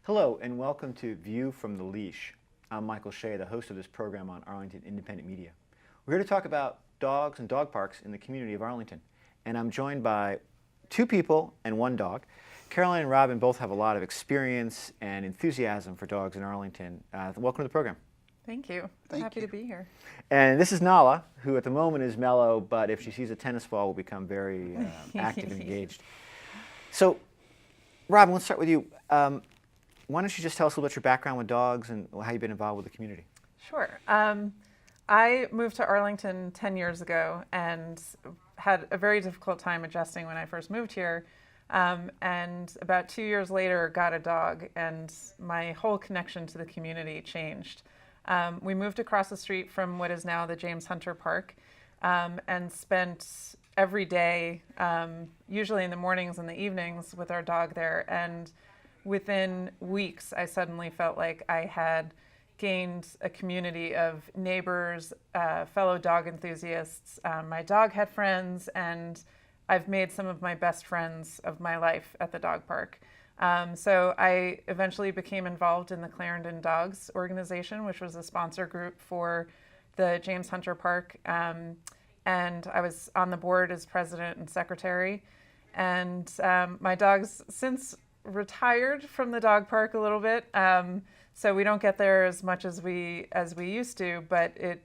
Hello and welcome to View from the Leash. I'm Michael Shea, the host of this program on Arlington Independent Media. We're here to talk about dogs and dog parks in the community of Arlington. And I'm joined by two people and one dog. Caroline and Robin both have a lot of experience and enthusiasm for dogs in Arlington. Welcome to the program. Thank you. Happy to be here. And this is Nala, who at the moment is mellow, but if she sees a tennis ball will become very active and engaged. So, Robin, let's start with you. Why don't you just tell us a little about your background with dogs and how you've been involved with the community? Sure. I moved to Arlington 10 years ago and had a very difficult time adjusting when I first moved here. And about 2 years later, got a dog, and my whole connection to the community changed. We moved across the street from what is now the James Hunter Park, and spent every day, usually in the mornings and the evenings, with our dog there. And within weeks, I suddenly felt like I had gained a community of neighbors, fellow dog enthusiasts. My dog had friends, and I've made some of my best friends of my life at the dog park. So I eventually became involved in the Clarendon Dogs organization, which was a sponsor group for the James Hunter Park. And I was on the board as president and secretary. And my dog's since retired from the dog park a little bit. So we don't get there as much as we used to, but it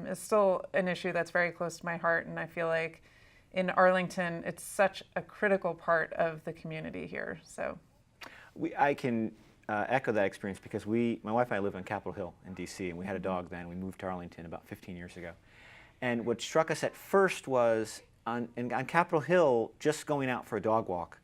is still an issue that's very close to my heart. And I feel like in Arlington, it's such a critical part of the community here. So I can echo that experience because my wife and I lived on Capitol Hill in DC, and we had a dog then. We moved to Arlington about 15 years ago. And what struck us at first was on Capitol Hill, just going out for a dog walk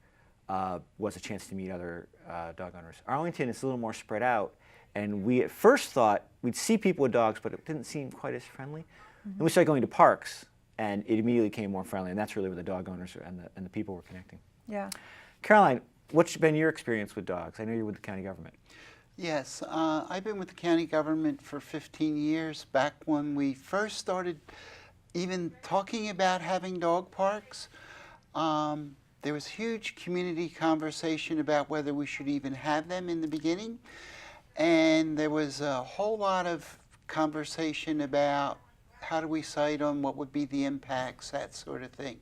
was a chance to meet other dog owners. Arlington is a little more spread out, and we at first thought we'd see people with dogs, but it didn't seem quite as friendly. And we started going to parks, and it immediately became more friendly, and that's really where the dog owners and the people were connecting. Yeah. Caroline, what's been your experience with dogs? I know you're with the county government. Yes, I've been with the county government for 15 years, back when we first started even talking about having dog parks. There was huge community conversation about whether we should even have them in the beginning. And there was a whole lot of conversation about how do we cite them, what would be the impacts, that sort of thing.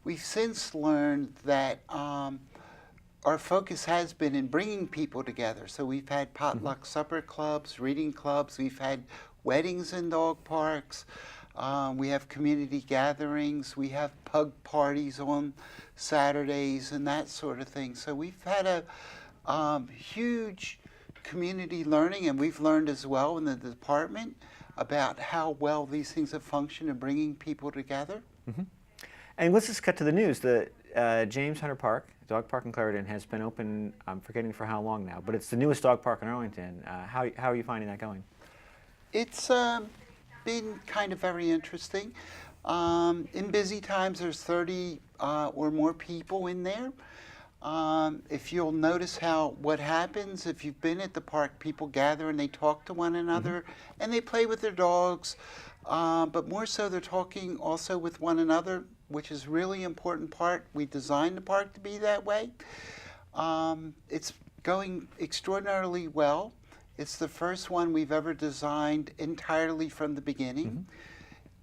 We've since learned that our focus has been in bringing people together. So we've had potluck supper clubs, reading clubs, we've had weddings in dog parks, we have community gatherings, we have pug parties on Saturdays and that sort of thing. So we've had a huge community learning, and we've learned as well in the department about how well these things have functioned in bringing people together. And let's just cut to the news. The James Hunter Park, dog park in Clarendon, has been open, I'm forgetting for how long now, but it's the newest dog park in Arlington. How are you finding that going? It's Been kind of very interesting. In busy times, there's 30 or more people in there. If you'll notice what happens, if you've been at the park, people gather and they talk to one another, and they play with their dogs, but more so they're talking also with one another, which is really important part. We designed the park to be that way. It's going extraordinarily well. It's the first one we've ever designed entirely from the beginning.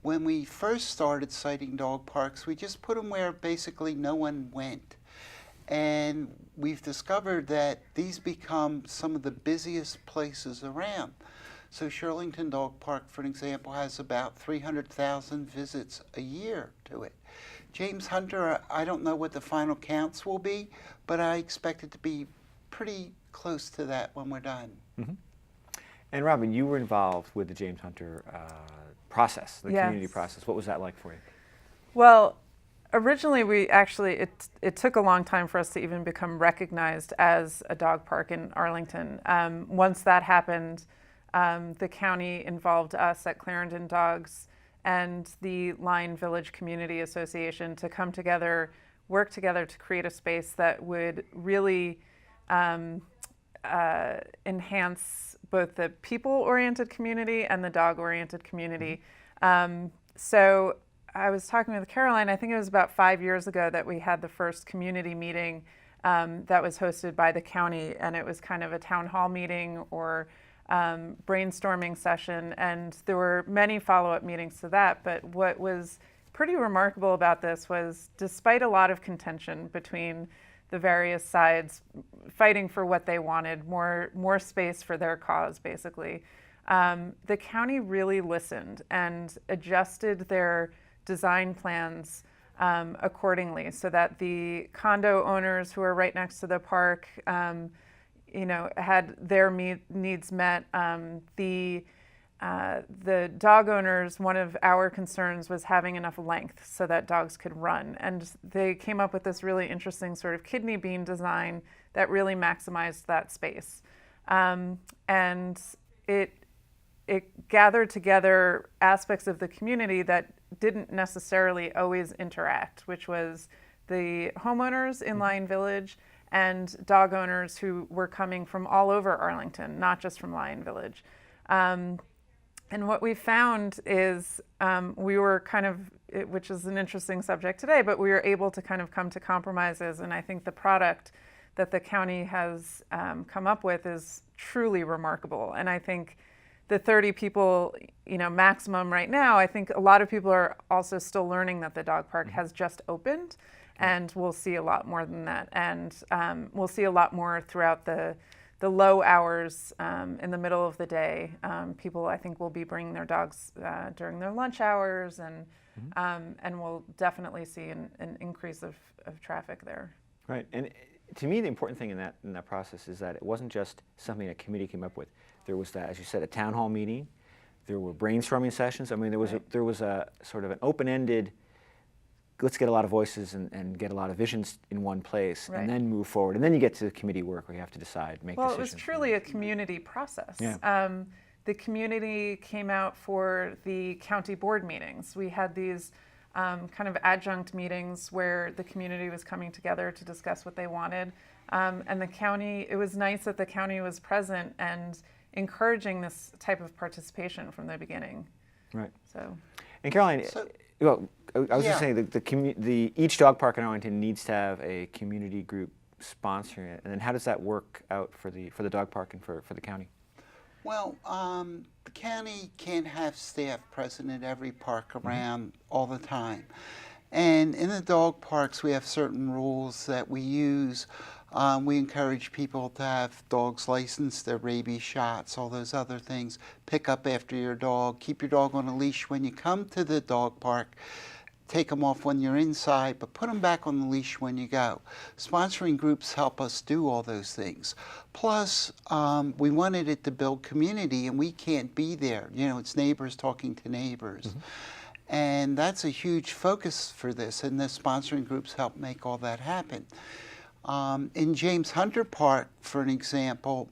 When we first started citing dog parks, we just put them where basically no one went. And we've discovered that these become some of the busiest places around. So Shirlington Dog Park, for example, has about 300,000 visits a year to it. James Hunter, I don't know what the final counts will be, but I expect it to be pretty close to that when we're done. And Robin, you were involved with the James Hunter process, the community process. What was that like for you? Well, originally it took a long time for us to even become recognized as a dog park in Arlington. Once that happened, the county involved us at Clarendon Dogs and the Line Village Community Association to come together, work together to create a space that would really enhance both the people-oriented community and the dog-oriented community. So I was talking with Caroline, I think it was about 5 years ago that we had the first community meeting that was hosted by the county, and it was kind of a town hall meeting or brainstorming session, and there were many follow-up meetings to that. But what was pretty remarkable about this was, despite a lot of contention between the various sides fighting for what they wanted, more space for their cause, basically, the county really listened and adjusted their design plans accordingly, so that the condo owners who are right next to the park, had their needs met. The dog owners, one of our concerns was having enough length so that dogs could run, and they came up with this really interesting sort of kidney bean design that really maximized that space, and it gathered together aspects of the community that didn't necessarily always interact, which was the homeowners in Lyon Village and dog owners who were coming from all over Arlington, not just from Lyon Village. And what we found is we were kind of, which is an interesting subject today, but we were able to kind of come to compromises. And I think the product that the county has come up with is truly remarkable. And I think the 30 people, maximum right now, I think a lot of people are also still learning that the dog park has just opened, and we'll see a lot more than that. And we'll see a lot more throughout the low hours in the middle of the day. People, I think, will be bringing their dogs during their lunch hours, and we'll definitely see an increase of traffic there. Right, and to me, the important thing in that process is that it wasn't just something a committee came up with. There was that, as you said, a town hall meeting. There were brainstorming sessions. I mean, there was a sort of an open-ended, let's get a lot of voices and get a lot of visions in one place, and then move forward. And then you get to the committee work where you have to decide, make decisions. Well, it was truly a community process. Yeah. The community came out for the county board meetings. We had these kind of adjunct meetings where the community was coming together to discuss what they wanted. And the county, it was nice that the county was present and encouraging this type of participation from the beginning. Right. So. And Caroline, well, I was just saying that each dog park in Arlington needs to have a community group sponsoring it. And then how does that work out for the dog park and for the county? Well, the county can't have staff present at every park around all the time. And in the dog parks, we have certain rules that we use. We encourage people to have dogs licensed, their rabies shots, all those other things. Pick up after your dog. Keep your dog on a leash when you come to the dog park. Take them off when you're inside, but put them back on the leash when you go. Sponsoring groups help us do all those things. Plus, we wanted it to build community, and we can't be there. It's neighbors talking to neighbors. And that's a huge focus for this, and the sponsoring groups help make all that happen. In James Hunter Park, for an example,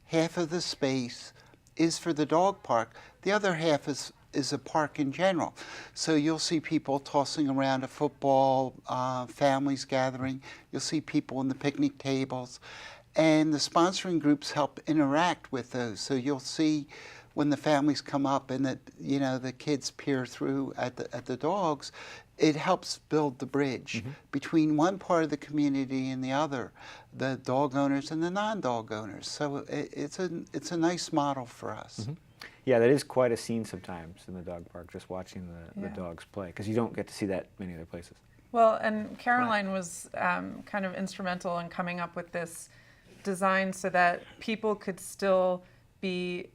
half of the space is for the dog park. The other half is a park in general. So you'll see people tossing around a football, families gathering. You'll see people on the picnic tables. And the sponsoring groups help interact with those. So you'll see when the families come up and the kids peer through at the dogs, it helps build the bridge between one part of the community and the other, the dog owners and the non-dog owners. So it's a nice model for us. Yeah, that is quite a scene sometimes in the dog park, just watching the dogs play, because you don't get to see that many other places. Well, and Caroline was kind of instrumental in coming up with this design so that people could still be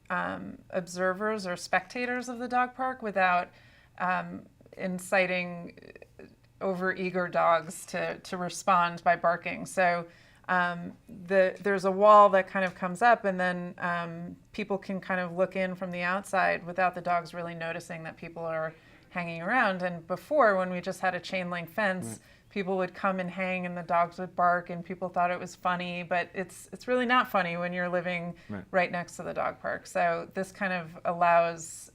observers or spectators of the dog park without inciting overeager dogs to respond by barking. So there's a wall that kind of comes up, and then people can kind of look in from the outside without the dogs really noticing that people are hanging around. And before, when we just had a chain link fence, people would come and hang and the dogs would bark and people thought it was funny, but it's really not funny when you're living right next to the dog park. So this kind of allows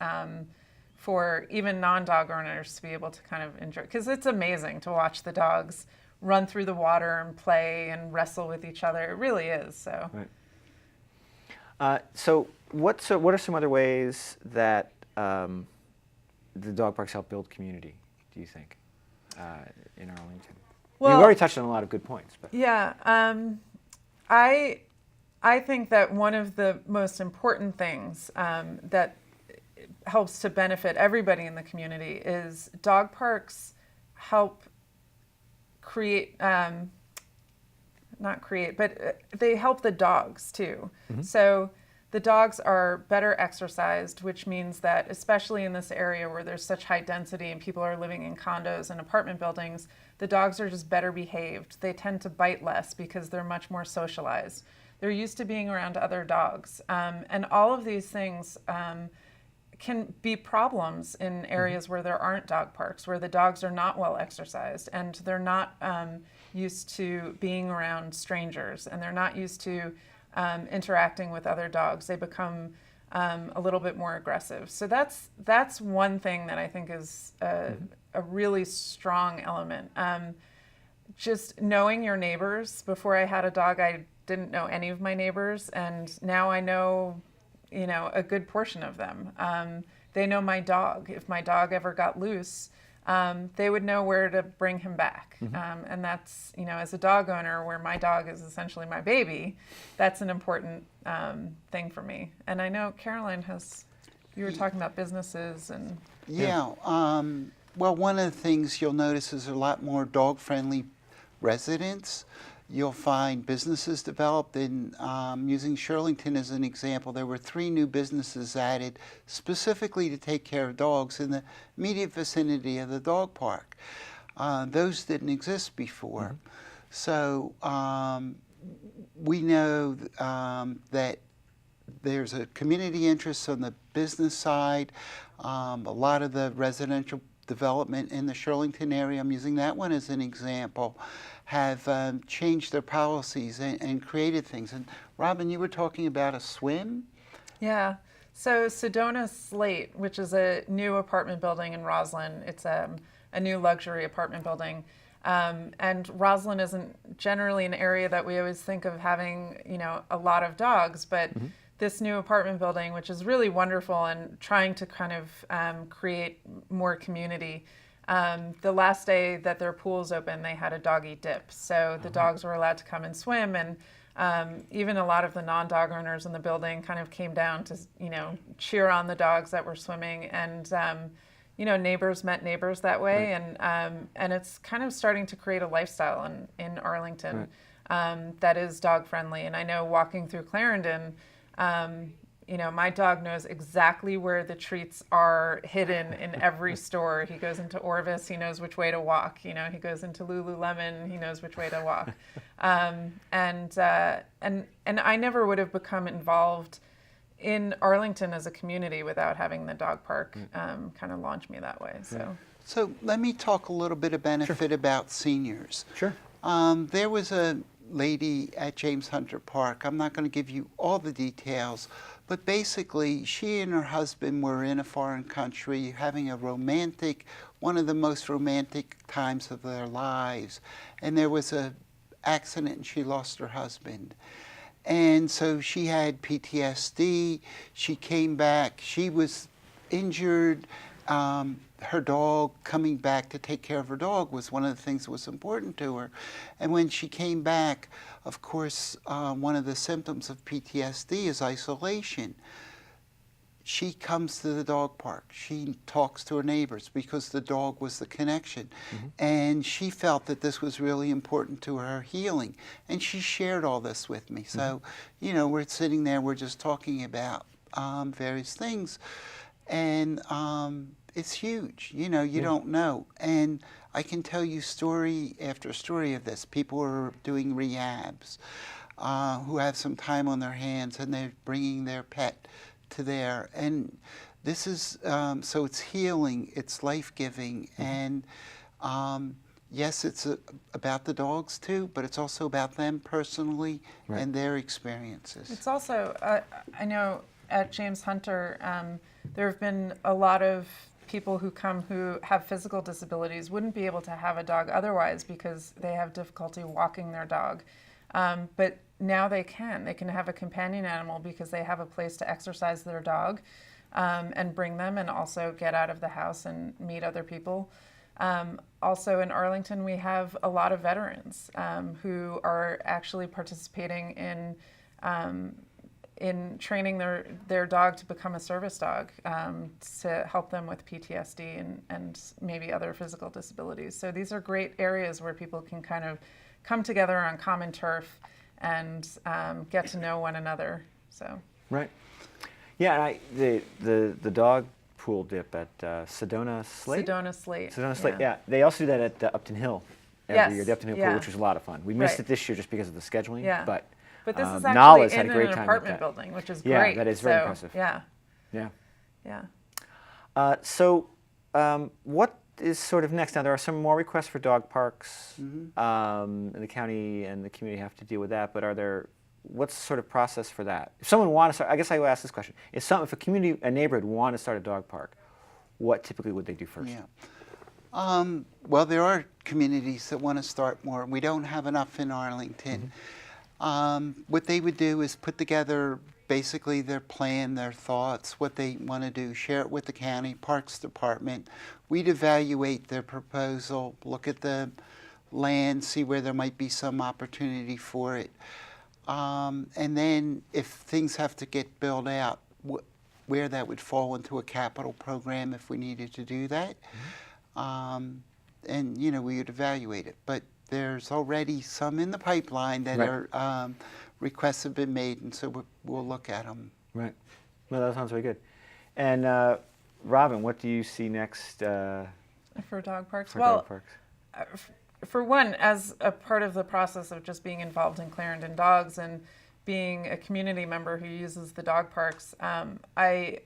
for even non-dog owners to be able to kind of enjoy, because it's amazing to watch the dogs run through the water and play and wrestle with each other. It really is. So. Right. So what are some other ways that the dog parks help build community, do you think, in Arlington? We've already touched on a lot of good points. But. Yeah. I think that one of the most important things that helps to benefit everybody in the community is dog parks help create, not create, but they help the dogs too. Mm-hmm. So the dogs are better exercised, which means that especially in this area where there's such high density and people are living in condos and apartment buildings, the dogs are just better behaved. They tend to bite less because they're much more socialized. They're used to being around other dogs. And all of these things can be problems in areas where there aren't dog parks, where the dogs are not well exercised and they're not used to being around strangers and they're not used to interacting with other dogs. They become a little bit more aggressive. So that's one thing that I think is a really strong element. Just knowing your neighbors. Before I had a dog, I didn't know any of my neighbors, and now I know, a good portion of them. They know my dog. If my dog ever got loose, they would know where to bring him back. Mm-hmm. And that's, as a dog owner, where my dog is essentially my baby, that's an important thing for me. And I know Caroline you were talking about businesses and... Yeah. Well, one of the things you'll notice is a lot more dog-friendly residents. You'll find businesses developed in, using Shirlington as an example, there were 3 new businesses added specifically to take care of dogs in the immediate vicinity of the dog park. Those didn't exist before. Mm-hmm. So we know that there's a community interest on the business side. A lot of the residential development in the Shirlington area, I'm using that one as an example, have changed their policies and created things. And Robin, you were talking about a swim? Yeah. So Sedona Slate, which is a new apartment building in Roslyn, it's a new luxury apartment building. And Roslyn isn't generally an area that we always think of having, a lot of dogs, but mm-hmm. this new apartment building, which is really wonderful and trying to kind of create more community. The last day that their pool's open, they had a doggy dip. So the dogs were allowed to come and swim. And even a lot of the non-dog owners in the building kind of came down to, cheer on the dogs that were swimming. And, neighbors met neighbors that way. Right. And it's kind of starting to create a lifestyle in Arlington that is dog friendly. And I know walking through Clarendon, my dog knows exactly where the treats are hidden in every store. He goes into Orvis, he knows which way to walk. He goes into Lululemon, he knows which way to walk. And I never would have become involved in Arlington as a community without having the dog park kind of launch me that way. So let me talk a little bit of benefit about seniors. Sure. There was a lady at James Hunter Park. I'm not going to give you all the details, but basically she and her husband were in a foreign country having one of the most romantic times of their lives. And there was an accident and she lost her husband. And so she had PTSD. She came back. She was injured. Her dog, coming back to take care of her dog was one of the things that was important to her. And when she came back, of course, one of the symptoms of PTSD is isolation. She comes to the dog park. She talks to her neighbors because the dog was the connection. Mm-hmm. And she felt that this was really important to her healing. And she shared all this with me. So, we're sitting there, we're just talking about various things. And it's huge. You don't know. And I can tell you story after story of this. People are doing rehabs who have some time on their hands and they're bringing their pet to there. And this is, so it's healing, it's life-giving. Mm-hmm. And yes, it's about the dogs too, but it's also about them personally and their experiences. It's also, I know at James Hunter, there have been a lot of people who come who have physical disabilities, wouldn't be able to have a dog otherwise because they have difficulty walking their dog. But now they can have a companion animal because they have a place to exercise their dog and bring them and also get out of the house and meet other people. Also in Arlington, we have a lot of veterans who are actually participating in training their dog to become a service dog to help them with PTSD and maybe other physical disabilities. So these are great areas where people can kind of come together on common turf and get to know one another. So right, yeah. And the dog pool dip at Sedona Slate. Sedona Slate. Sedona Slate. Yeah. They also do that at Upton Hill every year. The Upton Hill pool, which was a lot of fun. We missed it this year just because of the scheduling. Yeah. But this is Nala's actually had in a great an time apartment with that. building, which is Yeah, great. that is very impressive. Yeah. Yeah. Yeah. So what is sort of next? Now, there are some more requests for dog parks. And the county and the community have to deal with that, but what's the sort of process for that? If someone wants to start, I guess I would ask this question. If a neighborhood wanted to start a dog park, what typically would they do first? Yeah. Well, there are communities that want to start more. We don't have enough in Arlington. What they would do is put together basically their plan, their thoughts, what they want to do, share it with the county, Parks Department. We'd evaluate their proposal, look at the land, see where there might be some opportunity for it. And then if things have to get built out, where that would fall into a capital program if we needed to do that. And, you know, we would evaluate it. But there's already some in the pipeline that are requests have been made, and so we'll look at them. Right. Well, that sounds very good. And Robin, what do you see next for dog parks? Dog parks? For one, as a part of the process of just being involved in Clarendon Dogs and being a community member who uses the dog parks, I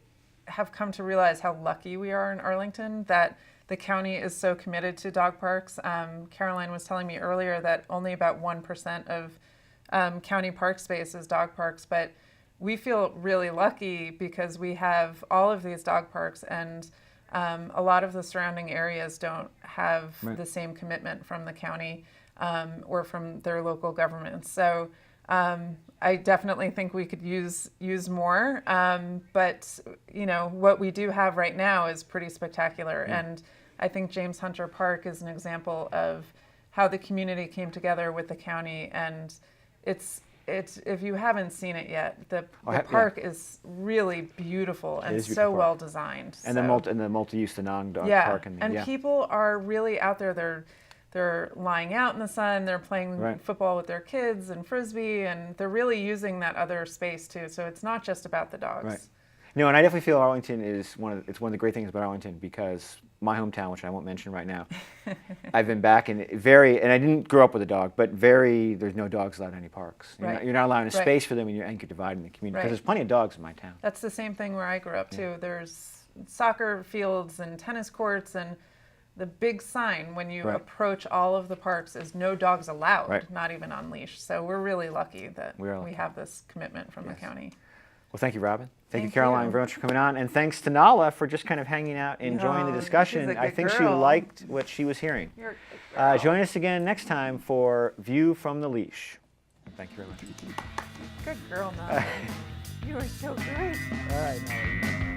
have come to realize how lucky we are in Arlington that the county is so committed to dog parks. Caroline was telling me earlier that only about 1% of county park space is dog parks, but we feel really lucky because we have all of these dog parks, and a lot of the surrounding areas don't have the same commitment from the county or from their local governments. So I definitely think we could use more, but you know what we do have right now is pretty spectacular, and I think James Hunter Park is an example of how the community came together with the county, and it's if you haven't seen it yet, the park is really beautiful and so well designed. And the multi-use, the non-dog park, and people are really out there. They're lying out in the sun. They're playing football with their kids and frisbee, and they're really using that other space too. So it's not just about the dogs. Right. No, and I definitely feel Arlington is one of the great things about Arlington, because my hometown, which I won't mention right now, I've been back and and I didn't grow up with a dog, but there's no dogs allowed in any parks. You're not allowing a space for them, and you're dividing the community, because there's plenty of dogs in my town. That's the same thing where I grew up too. There's soccer fields and tennis courts, and the big sign when you approach all of the parks is no dogs allowed, not even on leash. So we're really lucky that we have this commitment from the county. Well, thank you, Robin. Thank you, Caroline, very much for coming on. And thanks to Nala for just kind of hanging out, enjoying the discussion. I think she liked what she was hearing. You're a good girl. Join us again next time for View from the Leash. Thank you very much. Good girl, Nala. You are so great. All right, Nala.